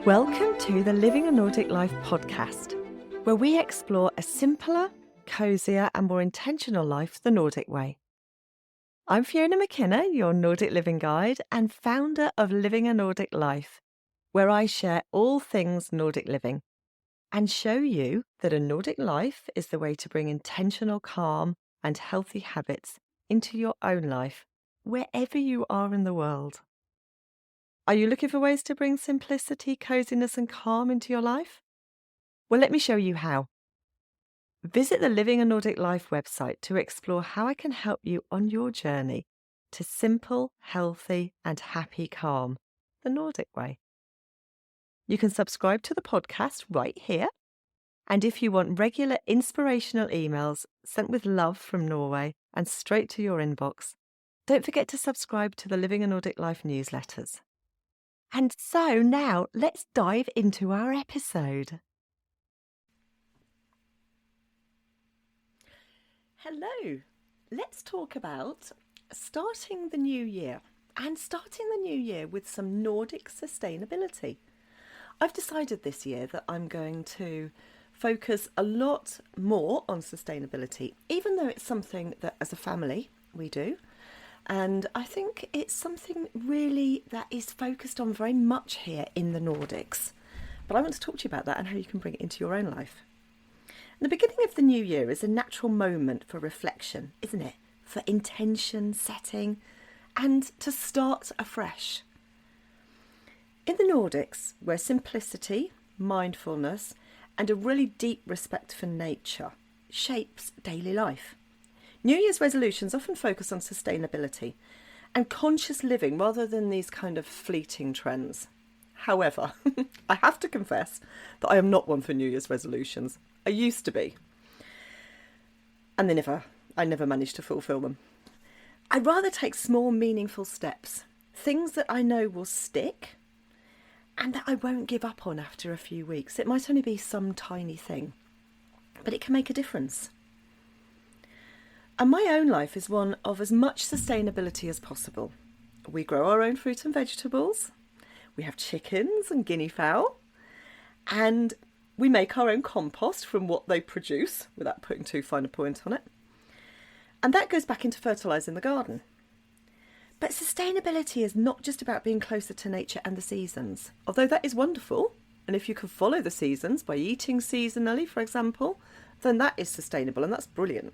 Welcome to the Living a Nordic Life podcast, where we explore a simpler, cosier and more intentional life the Nordic way. I'm Fiona McKenna, your Nordic living guide and founder of Living a Nordic Life, where I share all things Nordic living and show you that a Nordic life is the way to bring intentional calm and healthy habits into your own life, wherever you are in the world. Are you looking for ways to bring simplicity, coziness and calm into your life? Well, let me show you how. Visit the Living a Nordic Life website to explore how I can help you on your journey to simple, healthy and happy calm, the Nordic way. You can subscribe to the podcast right here. And if you want regular inspirational emails sent with love from Norway and straight to your inbox, don't forget to subscribe to the Living a Nordic Life newsletters. And so now let's dive into our episode. Hello, let's talk about starting the new year and starting the new year with some Nordic sustainability. I've decided this year that I'm going to focus a lot more on sustainability, even though it's something that as a family we do. And I think it's something really that is focused on very much here in the Nordics. But I want to talk to you about that and how you can bring it into your own life. The beginning of the new year is a natural moment for reflection, isn't it? For intention setting and to start afresh. In the Nordics, where simplicity, mindfulness and a really deep respect for nature shapes daily life, New Year's resolutions often focus on sustainability and conscious living rather than these kind of fleeting trends. However, I have to confess that I am not one for New Year's resolutions. I used to be. And I never managed to fulfil them. I'd rather take small, meaningful steps, things that I know will stick and that I won't give up on after a few weeks. It might only be some tiny thing, but it can make a difference. And my own life is one of as much sustainability as possible. We grow our own fruit and vegetables, we have chickens and guinea fowl, and we make our own compost from what they produce without putting too fine a point on it. And that goes back into fertilising the garden. But sustainability is not just about being closer to nature and the seasons, although that is wonderful. And if you can follow the seasons by eating seasonally, for example, then that is sustainable and that's brilliant.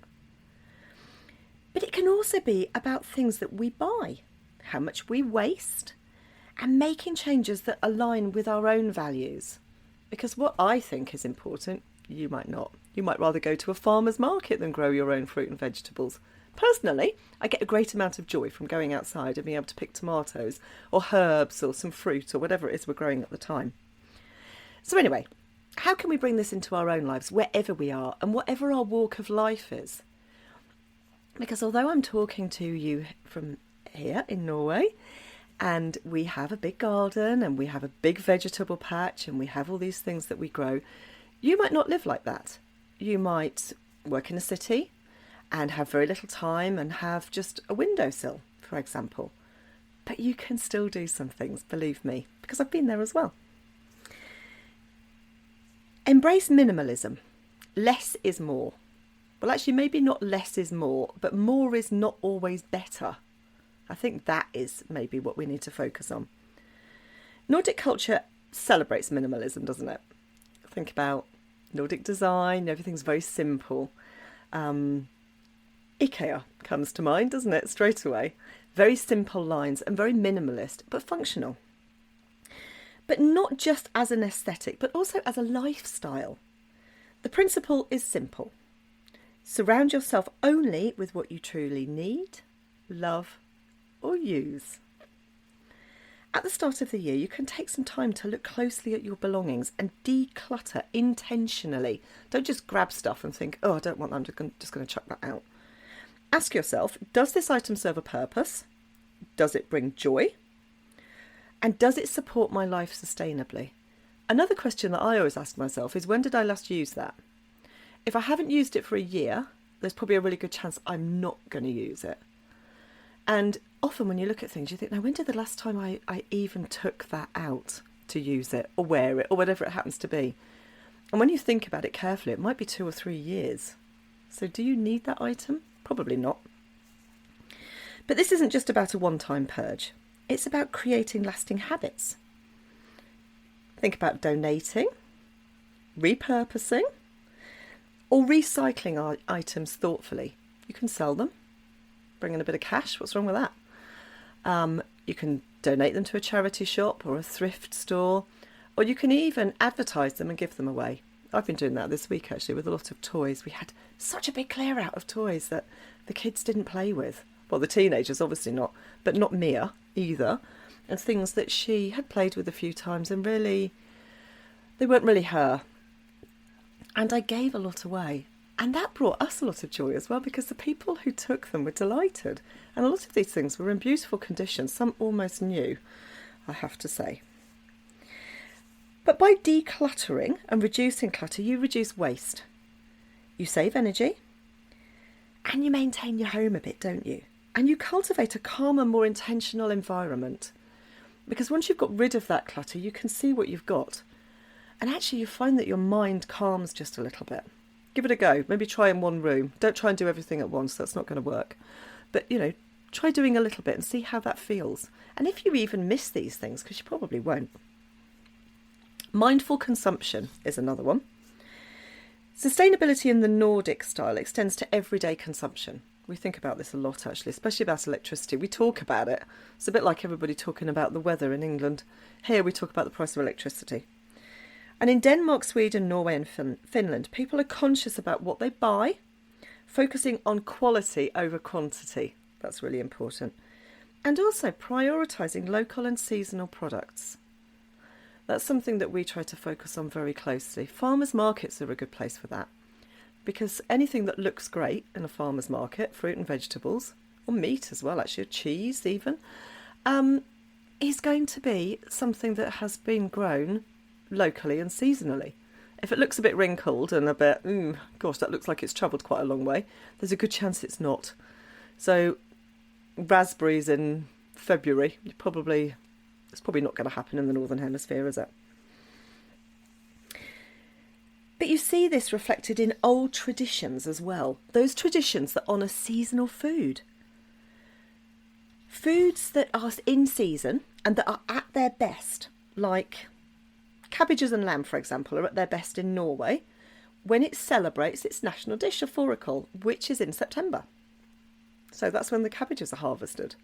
But it can also be about things that we buy, how much we waste, and making changes that align with our own values. Because what I think is important, you might not. You might rather go to a farmer's market than grow your own fruit and vegetables. Personally, I get a great amount of joy from going outside and being able to pick tomatoes or herbs or some fruit or whatever it is we're growing at the time. So anyway, how can we bring this into our own lives wherever we are and whatever our walk of life is? Because although I'm talking to you from here in Norway, and we have a big garden and we have a big vegetable patch and we have all these things that we grow, you might not live like that. You might work in a city and have very little time and have just a windowsill, for example. But you can still do some things, believe me, because I've been there as well. Embrace minimalism. Less is more. Well, actually, maybe not less is more, but more is not always better. I think that is maybe what we need to focus on. Nordic culture celebrates minimalism, doesn't it? Think about Nordic design, everything's very simple. IKEA comes to mind, doesn't it, straight away? Very simple lines and very minimalist, but functional. But not just as an aesthetic, but also as a lifestyle. The principle is simple. Surround yourself only with what you truly need, love, or use. At the start of the year, you can take some time to look closely at your belongings and declutter intentionally. Don't just grab stuff and think, oh, I don't want that, I'm just going to chuck that out. Ask yourself, does this item serve a purpose? Does it bring joy? And does it support my life sustainably? Another question that I always ask myself is, when did I last use that? If I haven't used it for a year, there's probably a really good chance I'm not going to use it. And often when you look at things, you think, now, when did the last time I even took that out to use it or wear it or whatever it happens to be. And when you think about it carefully, it might be 2 or 3 years. So do you need that item? Probably not. But this isn't just about a one-time purge. It's about creating lasting habits. Think about donating, repurposing, or recycling items thoughtfully. You can sell them, bring in a bit of cash. What's wrong with that? You can donate them to a charity shop or a thrift store, or you can even advertise them and give them away. I've been doing that this week actually with a lot of toys. We had such a big clear out of toys that the kids didn't play with. Well, the teenagers obviously not, but not Mia either. And things that she had played with a few times and really, they weren't really her. And I gave a lot away. And that brought us a lot of joy as well, because the people who took them were delighted. And a lot of these things were in beautiful condition, some almost new, I have to say. But by decluttering and reducing clutter, you reduce waste. You save energy. And you maintain your home a bit, don't you? And you cultivate a calmer, more intentional environment. Because once you've got rid of that clutter, you can see what you've got. And actually you find that your mind calms just a little bit. Give it a go. Maybe try in one room. Don't try and do everything at once. That's not going to work. But, try doing a little bit and see how that feels. And if you even miss these things, because you probably won't. Mindful consumption is another one. Sustainability in the Nordic style extends to everyday consumption. We think about this a lot, actually, especially about electricity. We talk about it. It's a bit like everybody talking about the weather in England. Here we talk about the price of electricity. And in Denmark, Sweden, Norway and Finland, people are conscious about what they buy, focusing on quality over quantity. That's really important. And also prioritising local and seasonal products. That's something that we try to focus on very closely. Farmers markets are a good place for that, because anything that looks great in a farmer's market, fruit and vegetables, or meat as well, actually, or cheese even, is going to be something that has been grown locally and seasonally. If it looks a bit wrinkled and a bit, gosh, that looks like it's travelled quite a long way, there's a good chance it's not. So raspberries in February, it's probably not going to happen in the Northern Hemisphere, is it? But you see this reflected in old traditions as well. Those traditions that honour seasonal food. Foods that are in season and that are at their best, like cabbages and lamb, for example, are at their best in Norway when it celebrates its national dish of fårikål, which is in September. So that's when the cabbages are harvested.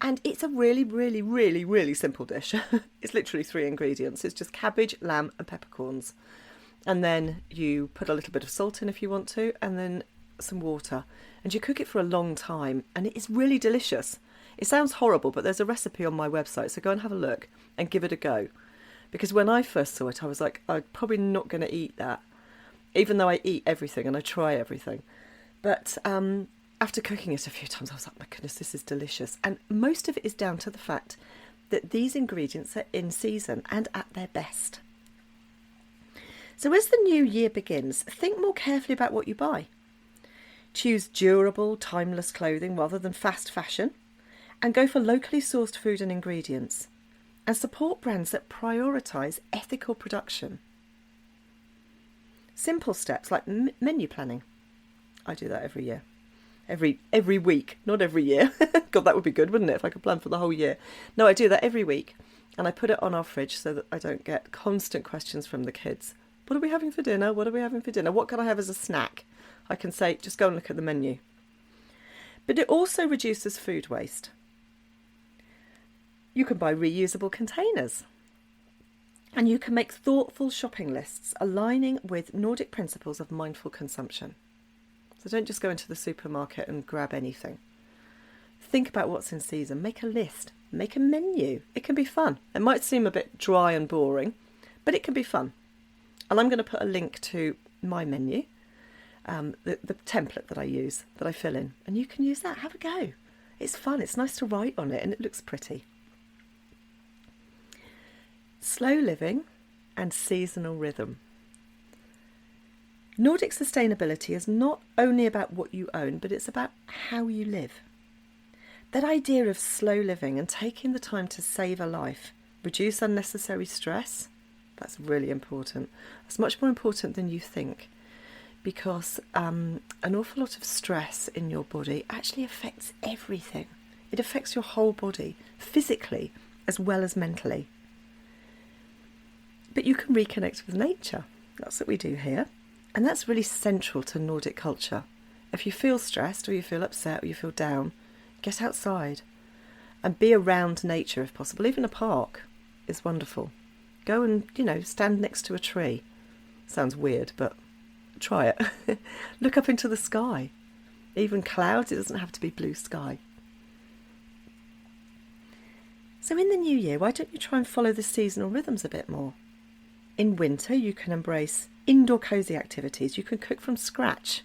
And it's a really, really, really, really simple dish. It's literally 3 ingredients. It's just cabbage, lamb and peppercorns. And then you put a little bit of salt in if you want to, and then some water. And you cook it for a long time, and it is really delicious. It sounds horrible, but there's a recipe on my website, so go and have a look and give it a go. Because when I first saw it, I was like, I'm probably not going to eat that, even though I eat everything and I try everything. But after cooking it a few times, I was like, my goodness, this is delicious. And most of it is down to the fact that these ingredients are in season and at their best. So as the new year begins, think more carefully about what you buy. Choose durable, timeless clothing rather than fast fashion, and go for locally sourced food and ingredients. And support brands that prioritise ethical production. Simple steps like menu planning. I do that every year. Every week, not every year. God, that would be good, wouldn't it, if I could plan for the whole year. No, I do that every week. And I put it on our fridge so that I don't get constant questions from the kids. What are we having for dinner? What are we having for dinner? What can I have as a snack? I can say, just go and look at the menu. But it also reduces food waste. You can buy reusable containers. And you can make thoughtful shopping lists aligning with Nordic principles of mindful consumption. So don't just go into the supermarket and grab anything. Think about what's in season. Make a list. Make a menu. It can be fun. It might seem a bit dry and boring, but it can be fun. And I'm going to put a link to my menu, the template that I use, that I fill in. And you can use that. Have a go. It's fun. It's nice to write on it and it looks pretty. Slow living and seasonal rhythm. Nordic sustainability is not only about what you own, but it's about how you live. That idea of slow living and taking the time to savour life Reduce unnecessary stress. That's really important. It's much more important than you think, because an awful lot of stress in your body actually affects everything. It affects your whole body, physically as well as mentally. But you can reconnect with nature. That's what we do here. And that's really central to Nordic culture. If you feel stressed or you feel upset or you feel down, get outside and be around nature if possible. Even a park is wonderful. Go and, stand next to a tree. Sounds weird, but try it. Look up into the sky. Even clouds, it doesn't have to be blue sky. So in the new year, why don't you try and follow the seasonal rhythms a bit more? In winter, you can embrace indoor cosy activities. You can cook from scratch.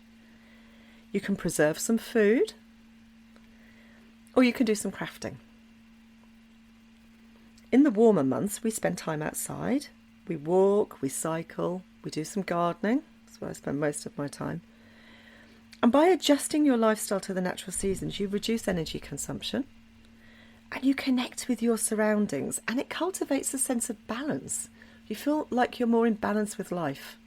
You can preserve some food. Or you can do some crafting. In the warmer months, we spend time outside. We walk, we cycle, we do some gardening. That's where I spend most of my time. And by adjusting your lifestyle to the natural seasons, you reduce energy consumption and you connect with your surroundings, and it cultivates a sense of balance. You feel like you're more in balance with life.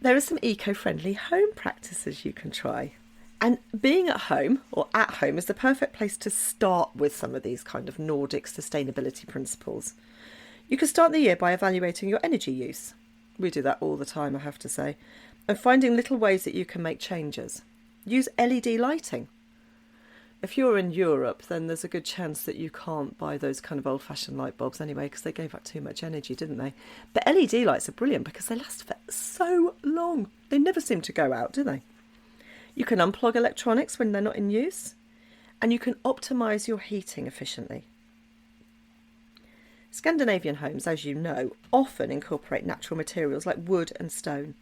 There are some eco-friendly home practices you can try. And being at home or at home is the perfect place to start with some of these kind of Nordic sustainability principles. You can start the year by evaluating your energy use. We do that all the time, I have to say. And finding little ways that you can make changes. Use LED lighting. If you're in Europe, then there's a good chance that you can't buy those kind of old-fashioned light bulbs anyway, because they gave up too much energy, didn't they? But LED lights are brilliant because they last for so long. They never seem to go out, do they? You can unplug electronics when they're not in use, and you can optimise your heating efficiently. Scandinavian homes, as you know, often incorporate natural materials like wood and stone,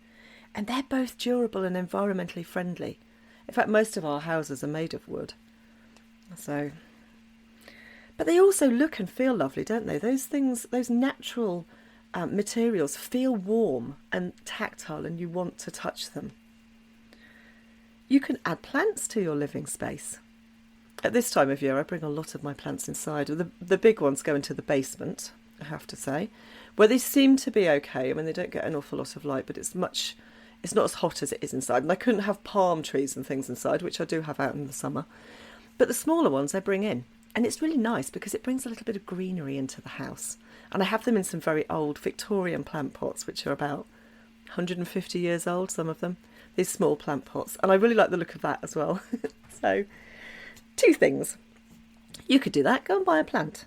and they're both durable and environmentally friendly. In fact, most of our houses are made of wood. But they also look and feel lovely, don't they? Those things, those natural materials feel warm and tactile, and you want to touch them. You can add plants to your living space. At this time of year, I bring a lot of my plants inside. The big ones go into the basement, I have to say, where they seem to be okay. I mean, they don't get an awful lot of light, but it's not as hot as it is inside. And I couldn't have palm trees and things inside, which I do have out in the summer. But the smaller ones I bring in. And it's really nice because it brings a little bit of greenery into the house. And I have them in some very old Victorian plant pots, which are about 150 years old, some of them. These small plant pots. And I really like the look of that as well. So, 2 things. You could do that. Go and buy a plant.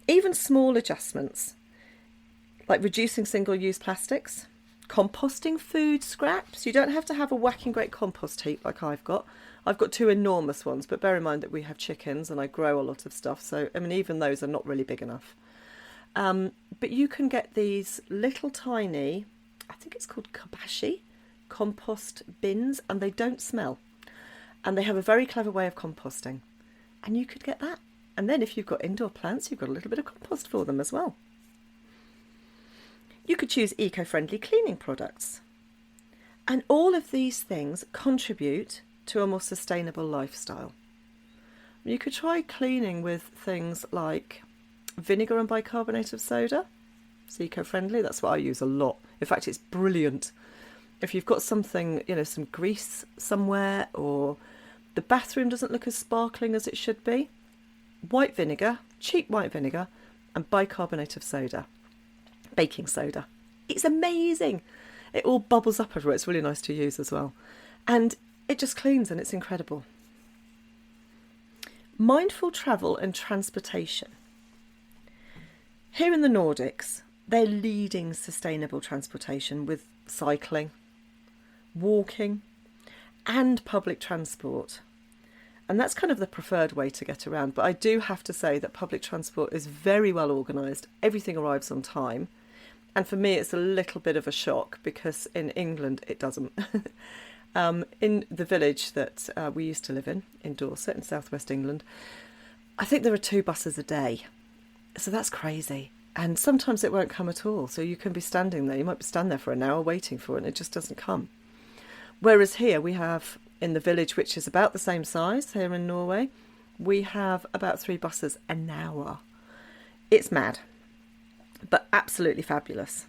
Even small adjustments, like reducing single-use plastics, composting food scraps. You don't have to have a whacking great compost heap like I've got. I've got 2 enormous ones, but bear in mind that we have chickens and I grow a lot of stuff. So, I mean, even those are not really big enough. But you can get these little tiny, I think it's called kabashi, compost bins, and they don't smell. And they have a very clever way of composting. And you could get that. And then if you've got indoor plants, you've got a little bit of compost for them as well. You could choose eco-friendly cleaning products. And all of these things contribute to a more sustainable lifestyle. You could try cleaning with things like vinegar and bicarbonate of soda. It's eco-friendly. That's what I use a lot. In fact, it's brilliant. If you've got something, some grease somewhere, or the bathroom doesn't look as sparkling as it should be, white vinegar, cheap white vinegar, and bicarbonate of soda, baking soda. It's amazing. It all bubbles up everywhere. It's really nice to use as well. And it just cleans, and it's incredible. Mindful travel and transportation. Here in the Nordics, they're leading sustainable transportation with cycling, walking, and public transport. And that's kind of the preferred way to get around. But I do have to say that public transport is very well organised. Everything arrives on time. And for me, it's a little bit of a shock because in England, it doesn't. In the village that we used to live in Dorset, in southwest England, I think there are 2 buses a day. So that's crazy. And sometimes it won't come at all. So you can be standing there. You might be standing there for an hour waiting for it, and it just doesn't come. Whereas here we have, in the village, which is about the same size here in Norway, We have about 3 buses an hour. It's mad, but absolutely fabulous.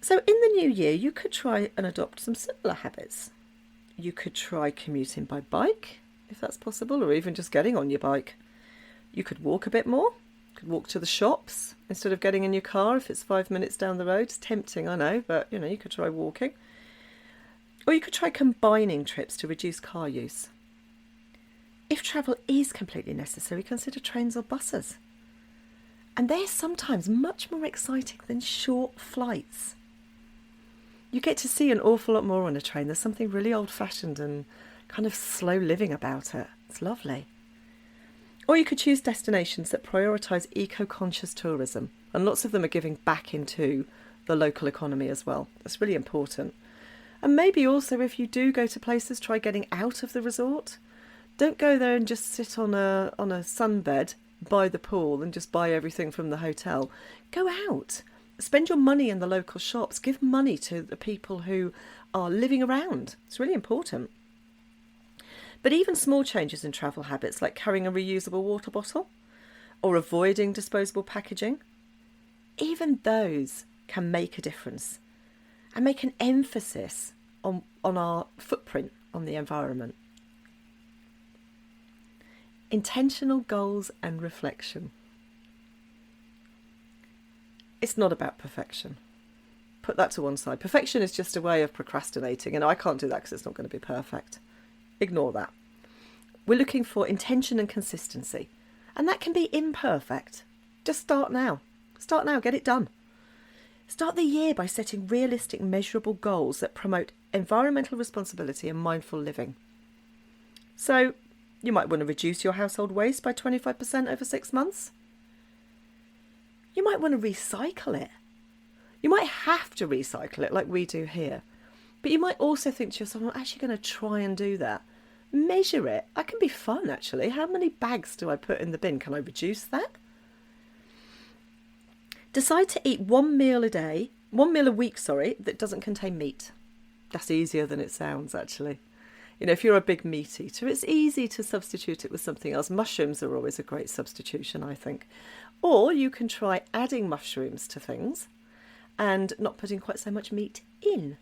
So in the new year, you could try and adopt some similar habits. You could try commuting by bike, if that's possible, or even just getting on your bike. You could walk a bit more. You could walk to the shops instead of getting in your car if it's 5 minutes down the road. It's tempting, I know, but you could try walking. Or you could try combining trips to reduce car use. If travel is completely necessary, consider trains or buses. And they're sometimes much more exciting than short flights. You get to see an awful lot more on a train. There's something really old-fashioned and kind of slow living about it. It's lovely. Or you could choose destinations that prioritise eco-conscious tourism. And lots of them are giving back into the local economy as well. That's really important. And maybe also if you do go to places, try getting out of the resort. Don't go there and just sit on a sunbed by the pool and just buy everything from the hotel. Go out. Spend your money in the local shops. Give money to the people who are living around. It's really important. But even small changes in travel habits, like carrying a reusable water bottle or avoiding disposable packaging, even those can make a difference and make an emphasis on our footprint on the environment. Intentional goals and reflection. It's not about perfection. Put that to one side. Perfection is just a way of procrastinating, and I can't do that because it's not going to be perfect. Ignore that. We're looking for intention and consistency, and that can be imperfect. Just start now. Start now, get it done. Start the year by setting realistic, measurable goals that promote environmental responsibility and mindful living. So, you might want to reduce your household waste by 25% over 6 months. You might want to recycle it. You might have to recycle it like we do here. But you might also think to yourself, I'm actually going to try and do that. Measure it. That can be fun, actually. How many bags do I put in the bin? Can I reduce that? Decide to eat one meal a week, that doesn't contain meat. That's easier than it sounds, actually. If you're a big meat eater, it's easy to substitute it with something else. Mushrooms are always a great substitution, I think. Or you can try adding mushrooms to things and not putting quite so much meat in.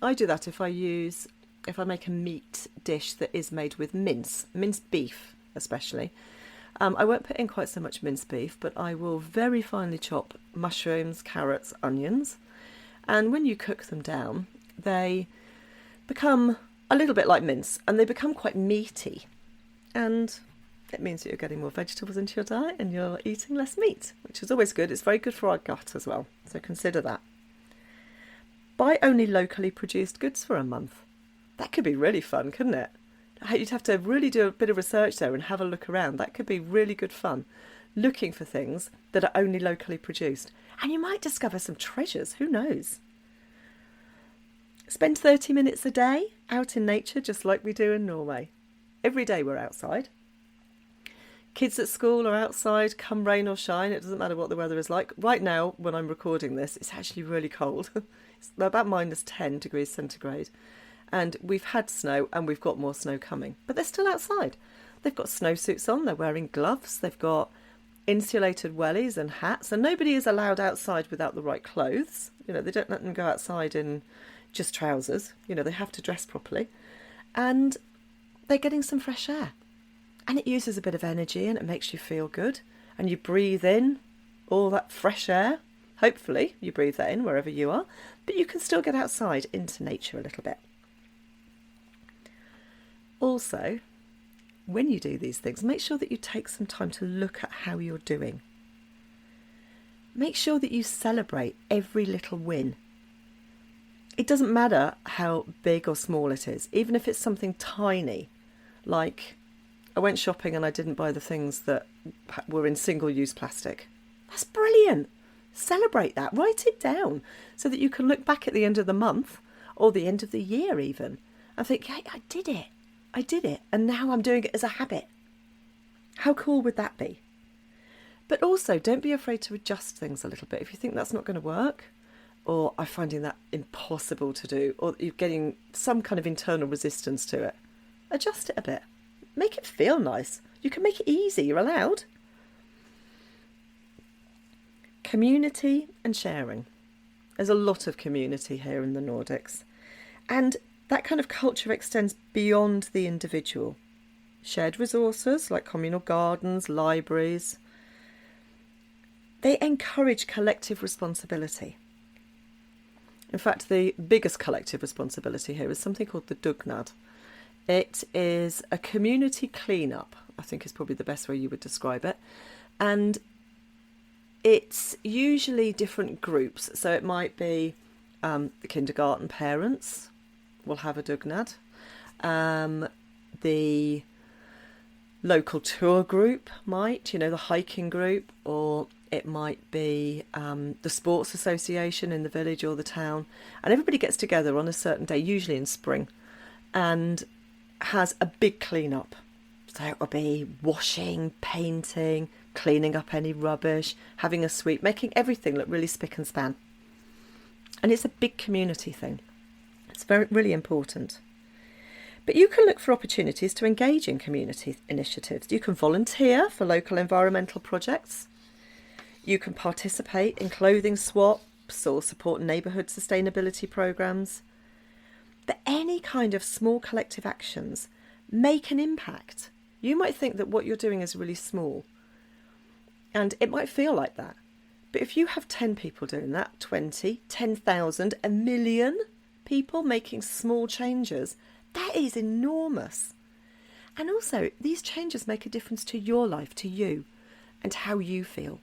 I do that if I make a meat dish that is made with minced beef especially. I won't put in quite so much minced beef, but I will very finely chop mushrooms, carrots, onions. And when you cook them down, they become a little bit like mince and they become quite meaty. And it means that you're getting more vegetables into your diet and you're eating less meat, which is always good. It's very good for our gut as well, so consider that. Buy only locally produced goods for a month. That could be really fun, couldn't it? You'd have to really do a bit of research there and have a look around. That could be really good fun, looking for things that are only locally produced. And you might discover some treasures, who knows? Spend 30 minutes a day out in nature, just like we do in Norway. Every day we're outside. Kids at school are outside, come rain or shine. It doesn't matter what the weather is like. Right now, when I'm recording this, it's actually really cold. It's about -10 degrees centigrade. And we've had snow and we've got more snow coming. But they're still outside. They've got snowsuits on, they're wearing gloves, they've got insulated wellies and hats. And nobody is allowed outside without the right clothes. They don't let them go outside in just trousers. They have to dress properly. And they're getting some fresh air. And it uses a bit of energy and it makes you feel good. And you breathe in all that fresh air. Hopefully you breathe that in wherever you are. But you can still get outside into nature a little bit. Also, when you do these things, make sure that you take some time to look at how you're doing. Make sure that you celebrate every little win. It doesn't matter how big or small it is, even if it's something tiny, like I went shopping and I didn't buy the things that were in single-use plastic. That's brilliant. Celebrate that. Write it down so that you can look back at the end of the month or the end of the year even and think, hey, I did it. I did it. And now I'm doing it as a habit. How cool would that be? But also, don't be afraid to adjust things a little bit. If you think that's not going to work, or I'm finding that impossible to do, or you're getting some kind of internal resistance to it, adjust it a bit. Make it feel nice. You can make it easy, you're allowed. Community and sharing. There's a lot of community here in the Nordics. And that kind of culture extends beyond the individual. Shared resources like communal gardens, libraries, they encourage collective responsibility. In fact, the biggest collective responsibility here is something called the dugnad. It is a community clean-up, I think is probably the best way you would describe it. And it's usually different groups. So it might be the kindergarten parents will have a dugnad. The local tour group might, the hiking group, or it might be the sports association in the village or the town. And everybody gets together on a certain day, usually in spring, and has a big clean-up. So it'll be washing, painting, cleaning up any rubbish, having a sweep, making everything look really spick and span. And it's a big community thing. It's really important. But you can look for opportunities to engage in community initiatives. You can volunteer for local environmental projects. You can participate in clothing swaps or support neighbourhood sustainability programmes. But any kind of small collective actions make an impact. You might think that what you're doing is really small, and it might feel like that. But if you have 10 people doing that, 20, 10,000, a million people making small changes, that is enormous. And also, these changes make a difference to your life, to you, and how you feel.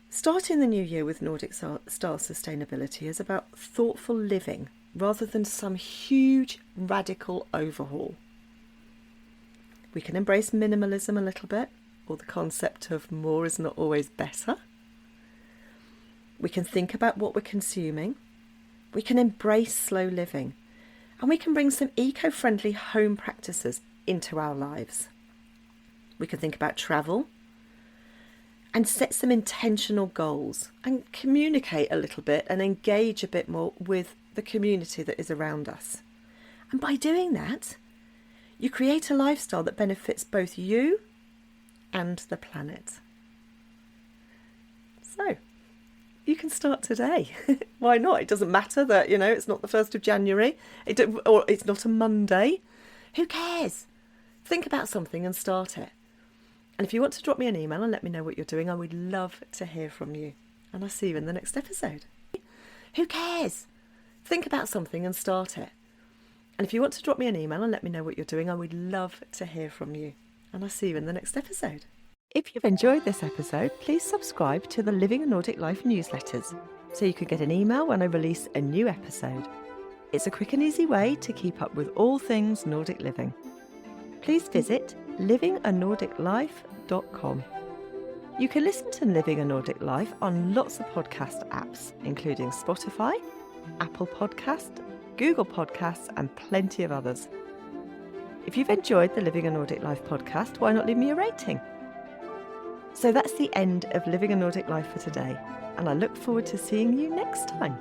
Starting the new year with Nordic-style sustainability is about thoughtful living rather than some huge radical overhaul. We can embrace minimalism a little bit, or the concept of more is not always better. We can think about what we're consuming. We can embrace slow living, and we can bring some eco-friendly home practices into our lives. We can think about travel and set some intentional goals and communicate a little bit and engage a bit more with the community that is around us. And by doing that, you create a lifestyle that benefits both you and the planet. So, you can start today. Why not? It doesn't matter that, it's not the 1st of January or it's not a Monday. Who cares? Think about something and start it. And if you want to drop me an email and let me know what you're doing, I would love to hear from you. And I'll see you in the next episode. Who cares? Think about something and start it. And if you want to drop me an email and let me know what you're doing, I would love to hear from you. And I'll see you in the next episode. If you've enjoyed this episode, please subscribe to the Living a Nordic Life newsletters so you can get an email when I release a new episode. It's a quick and easy way to keep up with all things Nordic living. Please visit livinganordiclife.com. You can listen to Living a Nordic Life on lots of podcast apps, including Spotify, Apple Podcast, Google Podcasts, and plenty of others. If you've enjoyed the Living a Nordic Life podcast, why not leave me a rating? So that's the end of Living a Nordic Life for today, and I look forward to seeing you next time.